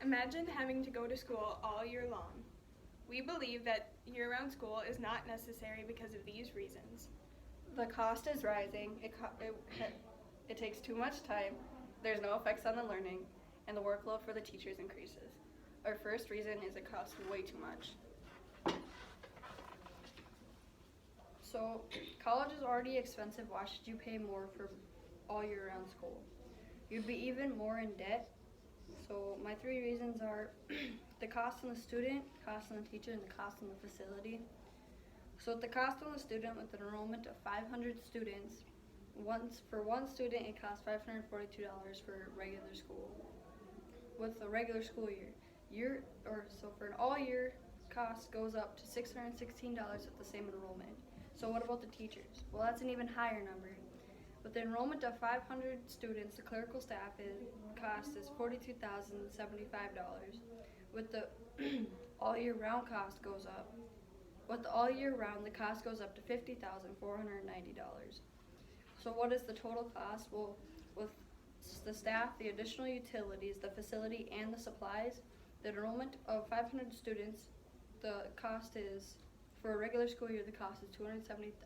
Imagine having to go to school all year long. We believe that year-round school is not necessary because of these reasons. The cost is rising, it takes too much time, there's no effects on the learning, and the workload for the teachers increases. Our first reason is it costs way too much. So, college is already expensive, why should you pay more for all year round school? You'd be even more in debt. So my three reasons are the cost on the student, cost on the teacher, and the cost on the facility. So with the cost on the student, with an enrollment of 500 students, for one student it costs $542 for regular school. With a regular school so for an all year cost goes up to $616 with the same enrollment. So what about the teachers? Well, that's an even higher number. With the enrollment of 500 students, the clerical staff cost is $42,075. With the all year round cost goes up. With the all year round, the cost goes up to $50,490. So what is the total cost? Well, with the staff, the additional utilities, the facility, and the supplies, the enrollment of 500 students, the cost is, for a regular school year, the cost is $270,880,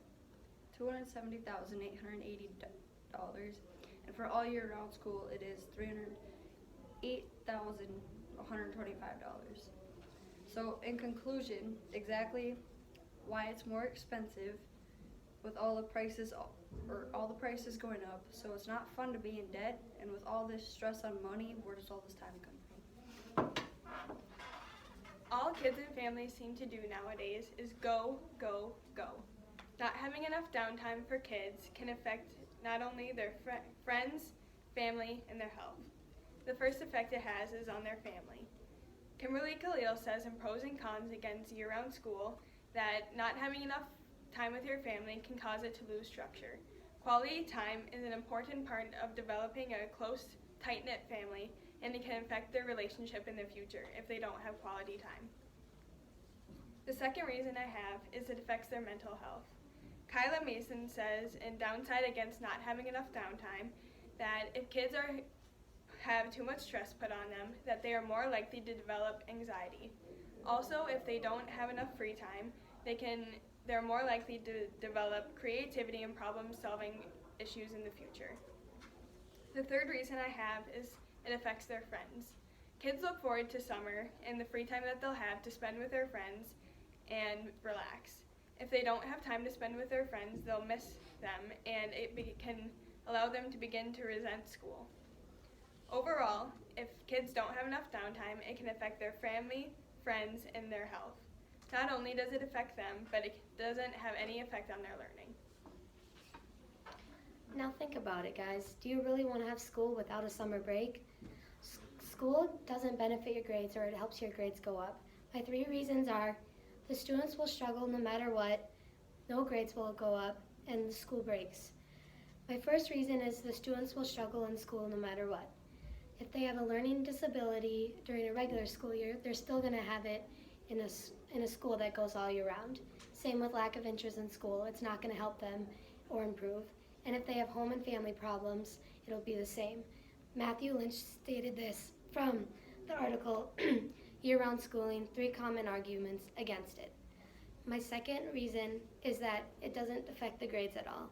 and for all year round school it is $308,125. So in conclusion, exactly why it's more expensive with all the prices going up. So it's not fun to be in debt, and with all this stress on money, where does all this time come from? All kids and families seem to do nowadays is go, go, go. Not having enough downtime for kids can affect not only their friends, family, and their health. The first effect it has is on their family. Kimberly Khalil says in Pros and Cons Against Year-Round School that not having enough time with your family can cause it to lose structure. Quality time is an important part of developing a close, tight-knit family, and it can affect their relationship in the future if they don't have quality time. The second reason I have is it affects their mental health. Kyla Mason says in Downside Against Not Having Enough Downtime that if kids have too much stress put on them, that they are more likely to develop anxiety. Also, if they don't have enough free time, they're more likely to develop creativity and problem-solving issues in the future. The third reason I have is it affects their friends. Kids look forward to summer and the free time that they'll have to spend with their friends and relax. If they don't have time to spend with their friends, they'll miss them, and it can allow them to begin to resent school. Overall, if kids don't have enough downtime, it can affect their family, friends, and their health. Not only does it affect them, but it doesn't have any effect on their learning. Now think about it, guys. Do you really want to have school without a summer break? School doesn't benefit your grades, or it helps your grades go up. My three reasons are the students will struggle no matter what, no grades will go up, and the school breaks. My first reason is the students will struggle in school no matter what. If they have a learning disability during a regular school year, they're still going to have it in a school that goes all year round. Same with lack of interest in school. It's not going to help them or improve. And if they have home and family problems, it'll be the same. Matthew Lynch stated this from the article, Year-Round Schooling, 3 Common Arguments Against It. My second reason is that it doesn't affect the grades at all.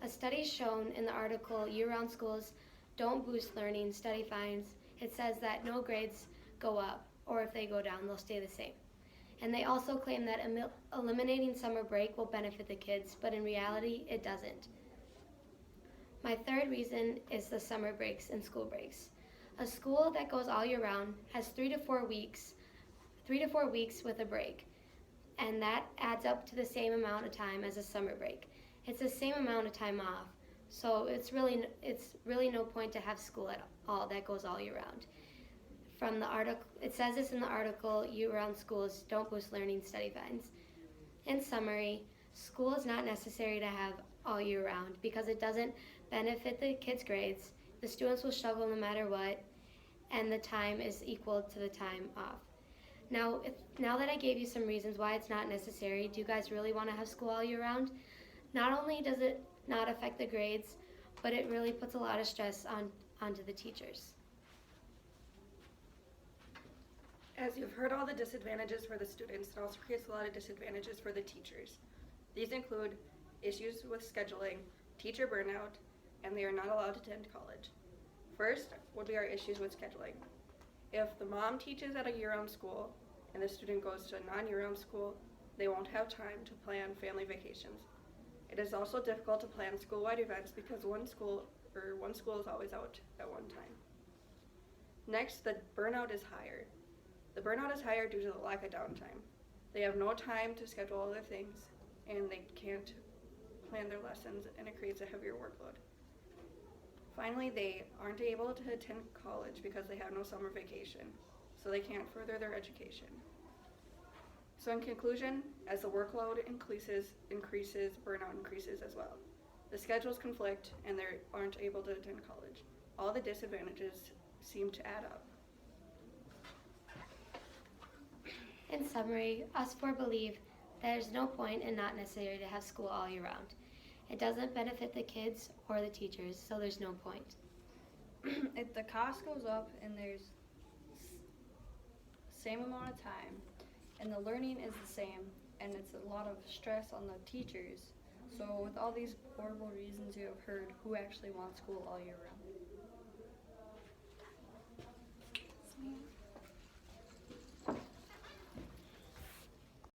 A study shown in the article, Year-Round Schools Don't Boost Learning, Study Finds, it says that no grades go up, or if they go down, they'll stay the same. And they also claim that eliminating summer break will benefit the kids, but in reality, it doesn't. My third reason is the summer breaks and school breaks. A school that goes all year round has 3 to 4 weeks with a break, and that adds up to the same amount of time as a summer break. It's the same amount of time off, so it's really no point to have school at all that goes all year round. From the article, it says this in the article, Year-Round Schools Don't Boost Learning, Study Finds. In summary, school is not necessary to have all year round because it doesn't benefit the kids' grades, the students will struggle no matter what, and the time is equal to the time off. Now that I gave you some reasons why it's not necessary, do you guys really want to have school all year round? Not only does it not affect the grades, but it really puts a lot of stress onto the teachers. As you've heard all the disadvantages for the students, it also creates a lot of disadvantages for the teachers. These include issues with scheduling, teacher burnout, and they are not allowed to attend college. First would be our issues with scheduling. If the mom teaches at a year-round school and the student goes to a non-year-round school, they won't have time to plan family vacations. It is also difficult to plan school-wide events because one school is always out at one time. Next, the burnout is higher. The burnout is higher due to the lack of downtime. They have no time to schedule other things, and they can't plan their lessons, and it creates a heavier workload. Finally, they aren't able to attend college because they have no summer vacation, so they can't further their education. So in conclusion, as the workload increases, burnout increases as well. The schedules conflict, and they aren't able to attend college. All the disadvantages seem to add up. In summary, us four believe there's no point and not necessary to have school all year round. It doesn't benefit the kids or the teachers, so there's no point. If the cost goes up and there's same amount of time and the learning is the same and it's a lot of stress on the teachers, so with all these horrible reasons you have heard, who actually wants school all year round?